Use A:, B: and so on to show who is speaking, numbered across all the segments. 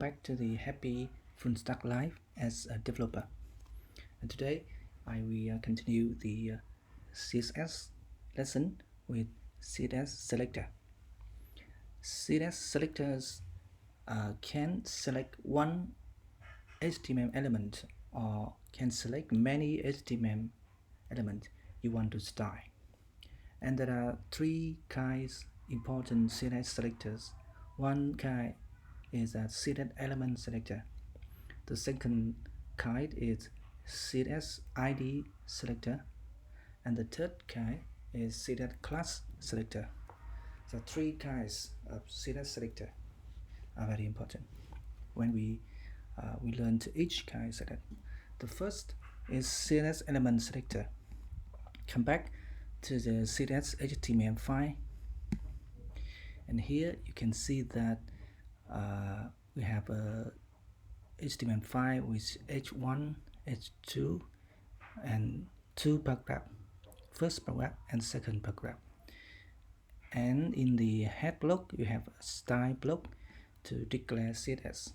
A: back to the happy full stack life as a developer. And today I will continue the CSS lesson with CSS selector. CSS selectors can select one HTML element or can select many HTML elements you want to style. And there are three kinds important CSS selectors. One kind is a CSS element selector. The second kind is CSS ID selector, and the third kind is CSS class selector. The three kinds of CSS selector are very important when we learn to each kind select. The first is CSS element selector. Come back to the CSS HTML file, and here you can see that we have a HTML file with H1, H2, and two paragraphs, first paragraph and second paragraph. And in the head block, you have a style block to declare CSS.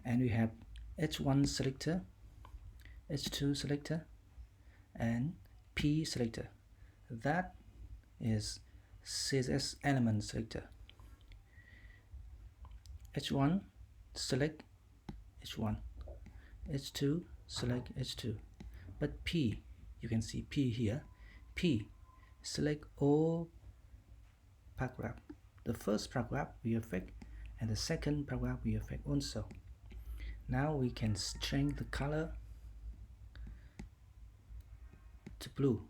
A: And we have H1 selector, H2 selector, and P selector. That is CSS element selector. H1 select H1, H2 select H2, but P, you can see P here, P select all paragraph. The first paragraph will affect and the second paragraph will affect also. Now we can change the color to blue,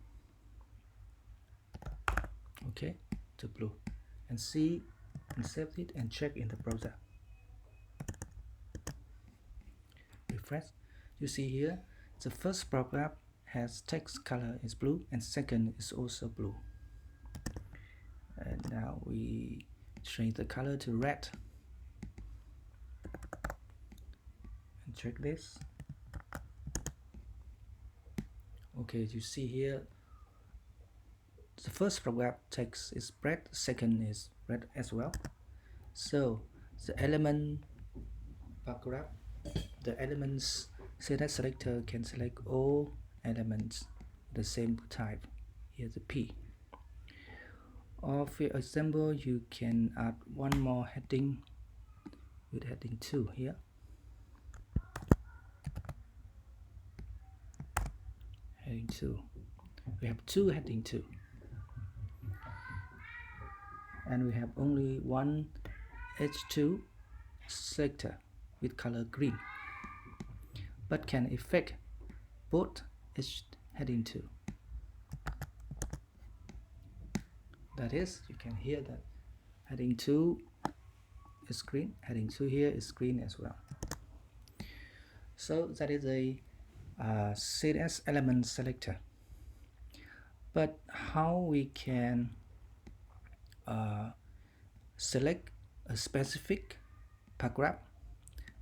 A: okay, to blue, and see and save it and check in the browser. Refresh. You see here the first paragraph has text color is blue and second is also blue. And now we change the color to red and check this. Okay, you see here the first paragraph text is red, second is red as well. So the element paragraph, the elements CSS selector can select all elements the same type. Here's the P. Or for example, you can add one more heading with heading 2 here. Heading 2. We have two heading 2. And we have only one H2 selector with color green, but can affect both heading 2. That is, you can hear that heading 2 is green, heading 2 here is green as well. So that is a CSS element selector. But how we can select a specific paragraph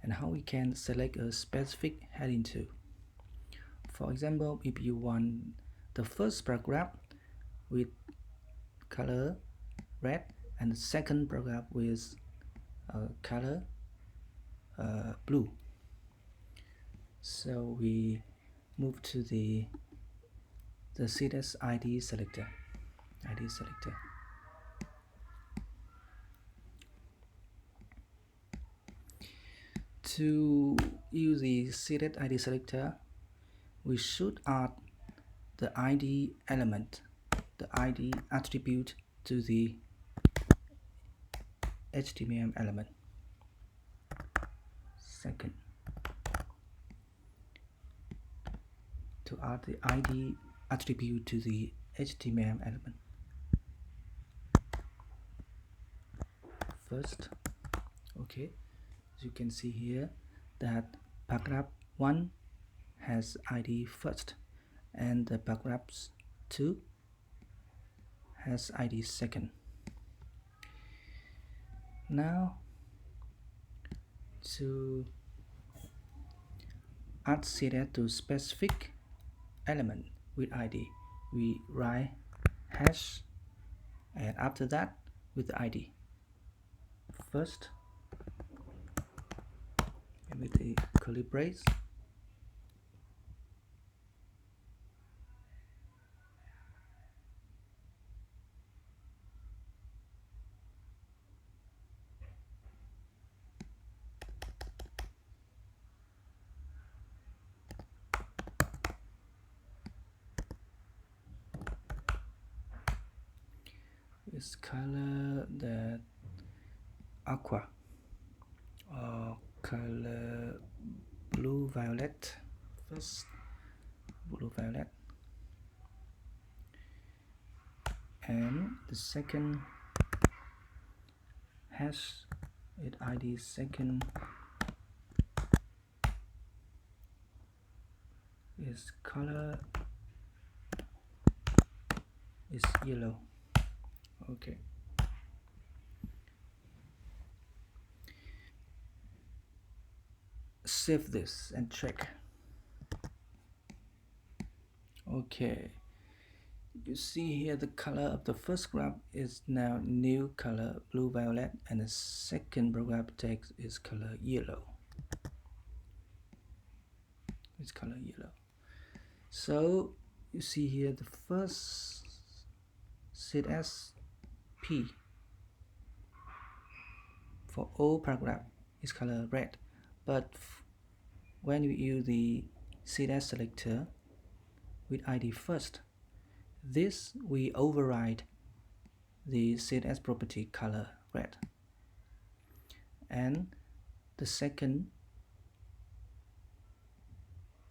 A: and how we can select a specific heading 2. For example, if you want the first paragraph with color red and the second paragraph with color blue, so we move to the CSS ID selector. To use the CSS ID selector, we should add the ID element, the ID attribute to the HTML element. Second, to add the ID attribute to the HTML element. First, okay, as you can see here that paragraph 1 has ID first and the paragraph 2 has ID second. Now to add CSS to specific element with ID, we write hash and after that with the ID. First, with the curly brace. Is color the aqua or color blue violet. First blue violet, and the second hash it ID second is color is yellow. Okay, save this and check. Okay, you see here the color of the first graph is now new color blue violet, and the second graph text is color yellow. It's color yellow. So you see here the first ZSP for all paragraph is color red, but when you use the ZS selector with ID first, this we override the ZS property color red, and the second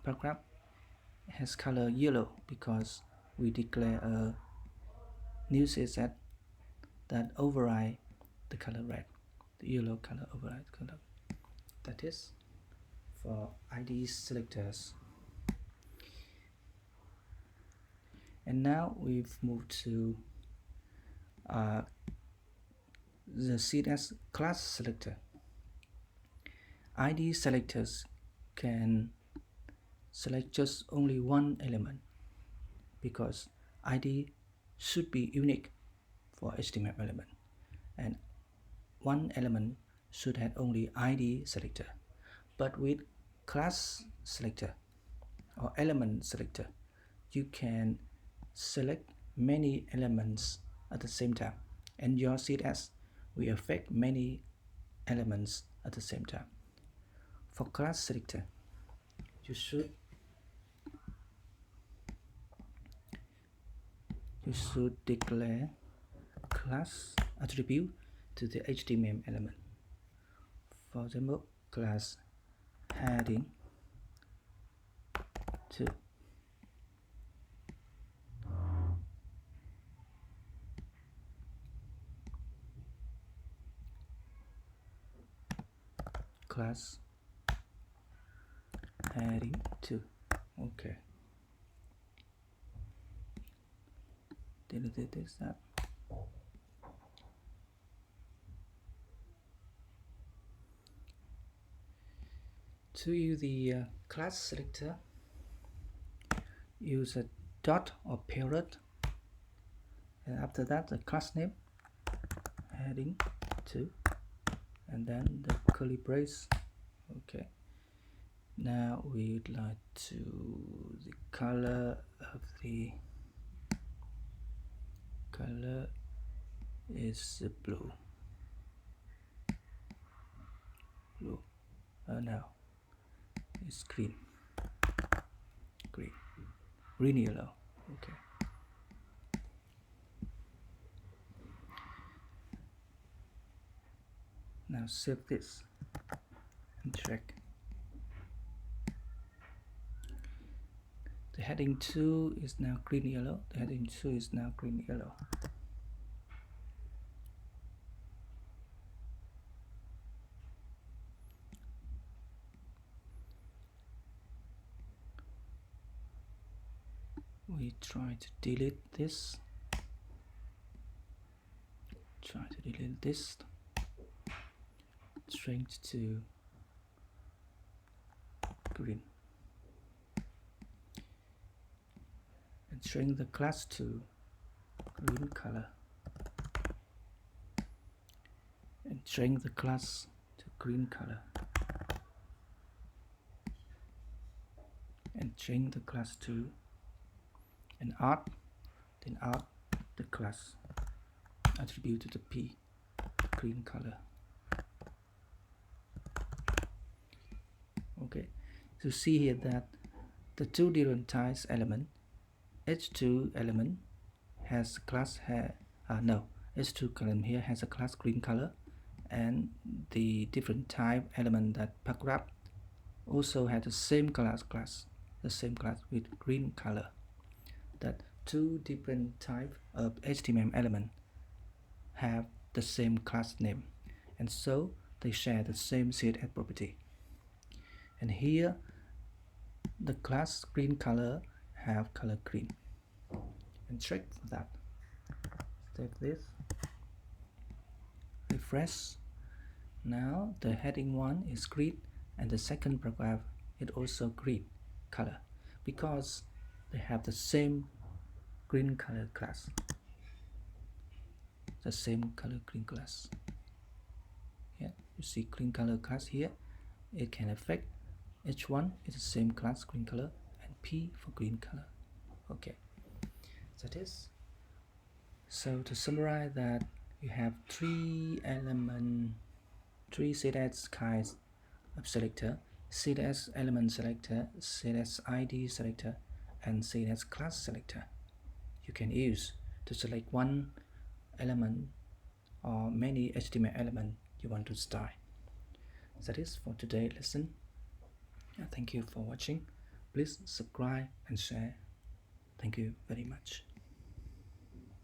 A: paragraph has color yellow because we declare a new ZS that override the color red. The yellow color override color. That is for ID selectors. And now we've moved to the ZS class selector. ID selectors can select just only one element because ID should be unique for HTML element, and one element should have only ID selector. But with class selector or element selector, you can select many elements at the same time, and your ZS will affect many elements at the same time. For class selector, you should declare class attribute to the HTML element. For example, class heading 2. Class heading 2. Okay. Delete this up. To use the class selector, use a dot or period, and after that the class name heading 2, and then the curly brace. Okay, now we'd like to the color of the color is blue. Now it's green yellow. Okay, now save this and check. The heading 2 is now green yellow. The heading 2 is now green yellow. We try to delete this. Strength to green, and shrink the class to green color, and shrink the class to green color. change the class to an art, then add the class attribute to the P, green color. Okay, so see here that the two different types element, H2 element has class H2 column here has a class green color, and the different type element that paragraph also had the same class with green color. That two different type of HTML element have the same class name, and so they share the same CSS property. And here the class green color have color green, and check for that. Save this, refresh. Now the heading 1 is green, and the second paragraph is also green color because they have the same green color class, the same color green class. Yeah, you see green color class here. It can affect H1 is the same class green color and P for green color. Okay, that is. So to summarize that, you have three CSS kinds of selector: CSS element selector, CSS ID selector, and CSS class selector. You can use to select one element or many HTML elements you want to style. That is for today's lesson. Thank you for watching. Please subscribe and share. Thank you very much.